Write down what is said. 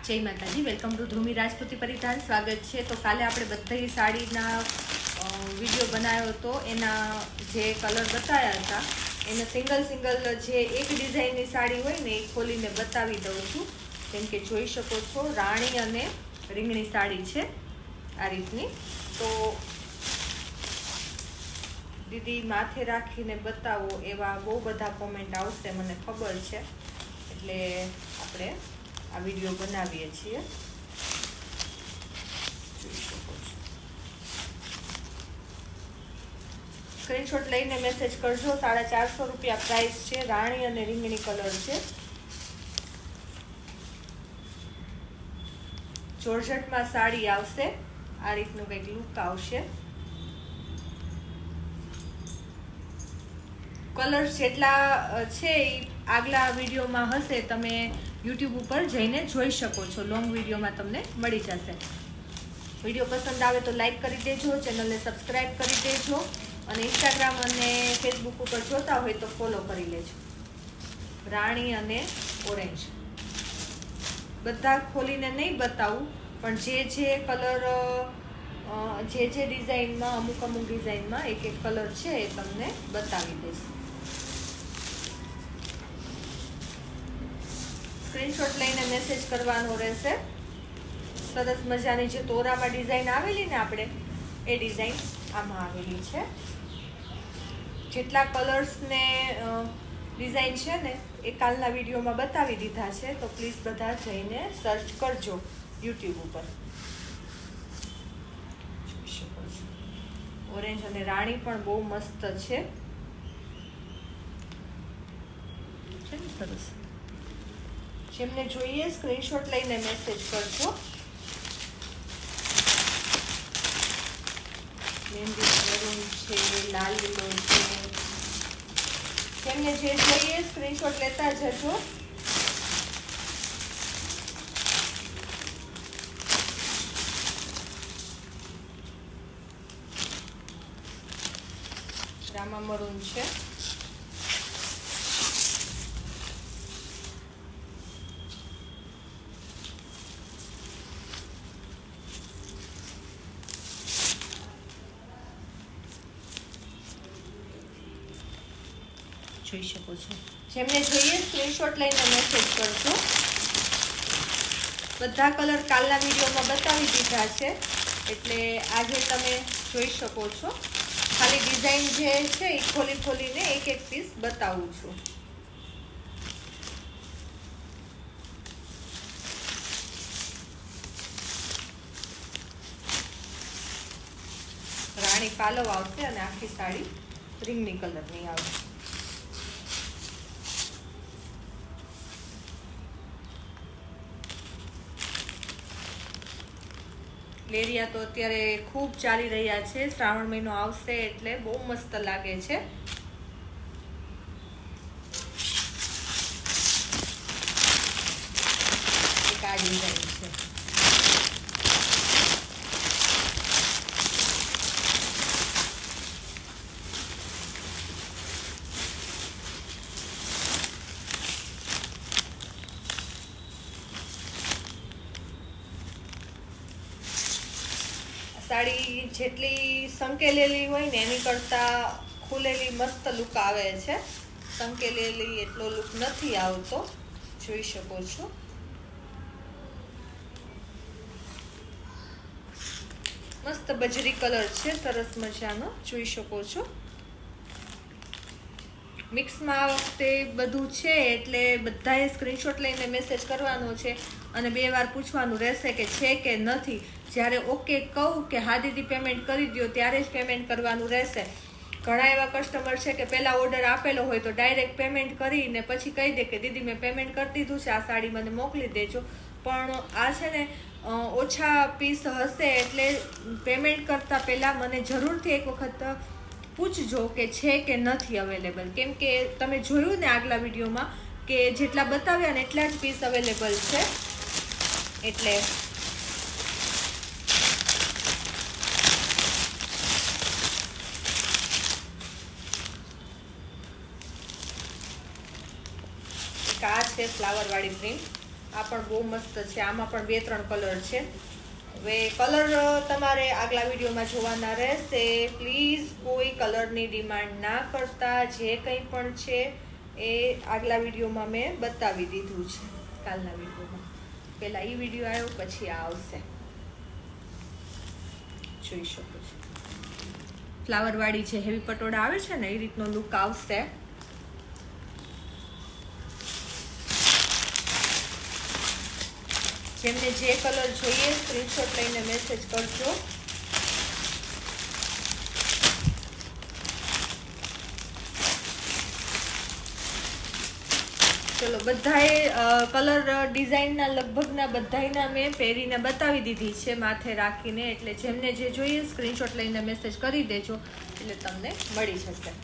જય માતાજી, welcome to ધ્રુમી Rajputi પરિધાન. સ્વાગત છે. તો કાલે આપણે બધી સાડીના વિડીયો બનાવ્યો હતો. એના જે કલર બતાવ્યા હતા એને સિંગલ જે એક ડિઝાઇનની સાડી હોય ને એ ખોલીને બતાવી દઉં છું. કેમ કે જોઈ શકો છો રાણી અને રીંગણી સાડી છે આ રીતની. તો દીદી માથે રાખીને બતાવો એવા બહુ બધા કોમેન્ટ આવશે, મને ખબર છે, એટલે આપણે આ વિડીયો બનાવીએ છીએ. જોઈ શકો છો. સ્ક્રીનશોટ લઈને મેસેજ કરજો. 450 રૂપિયા પ્રાઇસ છે. રાણી અને રીંગણી કલર છે. જોર્જટમાં સાડી આવશે. આ રીતનું કંઈક લુક આવશે. કલર્સ જેટલા છે એ આગલા વિડીયોમાં હશે, તમે યુટ્યુબ ઉપર જઈને જોઈ શકો છો. લોંગ વિડીયોમાં તમને મળી જશે. વિડીયો પસંદ આવે તો લાઈક કરી દેજો, ચેનલને સબસ્ક્રાઈબ કરી દેજો અને ઇન્સ્ટાગ્રામ અને ફેસબુક ઉપર જોતા હોય તો ફોલો કરી લેજો. રાણી અને ઓરેન્જ બધા ખોલીને નહીં બતાવું, પણ જે કલર જે ડિઝાઇનમાં અમુક ડિઝાઇનમાં એક કલર છે એ તમને બતાવી દઈશ. સ્ક્રીનશોટ લઈને મેસેજ કરવાનો રહેશે. સરસ મજાની જે તોરામાં ડિઝાઇન આવેલી ને આપણે એ ડિઝાઇન આમાં આવેલી છે. જેટલા કલર્સ ને ડિઝાઇન છે ને એ કાલના વિડીયોમાં બતાવી દીધા છે, તો પ્લીઝ બધા જઈને સર્ચ કરજો યુટ્યુબ ઉપર. ઓરેન્જ અને રાણી પણ બહુ મસ્ત છે. સરસ. જેમને જોઈએ સ્ક્રીનશોટ લઈને મેસેજ કરજો. મહેંદી મરૂન છે, લાલ લીલો છે. જેમને જે જોઈએ સ્ક્રીનશોટ લેતા જજો. રામા મરૂન છે. જોઈ શકો છો. જેમને જોઈએ સ્ક્રીનશોટ લઈને મેસેજ કરજો. બધા કલર કાલના વિડીયોમાં બતાવી દીધા છે, એટલે આજે તમે જોઈ શકો છો. ખાલી ડિઝાઇન જે છે એ ખોલીને એક પીસ બતાવું છું. રાણી પાલવ આવશે અને આખી સાડી રીંગણી કલરની આવશે. લેરિયા તો અત્યારે ખૂબ ચાલી રહ્યા છે. શ્રાવણ મહિનો આવશે એટલે બહુ મસ્ત લાગે છે. એક આ ડિઝાઇન છે. સાડી જેટલી સંકેલેલી હોય ને એની કરતાં ખુલેલી મસ્ત લુક આવે છે. સંકેલેલી એટલો લુક નથી આવતો. જોઈ શકો છો. મસ્ત બજરી કલર છે, સરસ મજાનો. જોઈ શકો છો. મિક્સમાં આ વખતે બધું છે એટલે બધાએ સ્ક્રીનશોટ લઈને મેસેજ કરવાનો છે અને 2 વાર પૂછવાનું રહેશે કે છે કે નથી. જ્યારે ઓકે કહું કે હા દીદી પેમેન્ટ કરી દો ત્યારે જ પેમેન્ટ કરવાનું રહેશે. ઘણા એવા કસ્ટમર છે કે પહેલાં ઓર્ડર આપેલો હોય તો ડાયરેક્ટ પેમેન્ટ કરીને પછી કહી દે કે દીદી મેં પેમેન્ટ કરી દીધું છે, આ સાડી મને મોકલી દેજો. પણ આ છે ને ઓછા પીસ હશે એટલે પેમેન્ટ કરતાં પહેલાં મને જરૂરથી એક વખત પૂછજો કે છે કે નથી અવેલેબલ. કેમ કે તમે જોયું ને આગલા વિડીયોમાં કે જેટલા બતાવ્યા ને એટલા જ પીસ અવેલેબલ છે. એટલે આ છે ફ્લાવર વાળી પ્રિન્ટ. આ પણ બહુ મસ્ત છે. આમાં પણ 2-3 કલર છે. હવે કલર તમારે આગલા વિડીયોમાં જોવાના રહેશે. પ્લીઝ કોઈ કલરની ડિમાન્ડ ના કરતા. જે કંઈ પણ છે એ આગલા વિડીયોમાં મેં બતાવી દીધું છે. કાલના વિડીયોમાં પહેલાં એ વિડીયો આવ્યો, પછી આ આવશે. જોઈ શકો છો ફ્લાવરવાળી જે હેવી પટોળા આવે છે ને એ રીતનો લુક આવશે. જેમને જે કલર જોઈએ સ્ક્રીનશોટ લઈને મેસેજ કરજો. ચલો બધાએ કલર ડિઝાઇનના લગભગના બધાયના મેં પહેરીને બતાવી દીધી છે માથે રાખીને. એટલે જેમને જે જોઈએ સ્ક્રીનશોટ લઈને મેસેજ કરી દેજો એટલે તમને મળી જશે.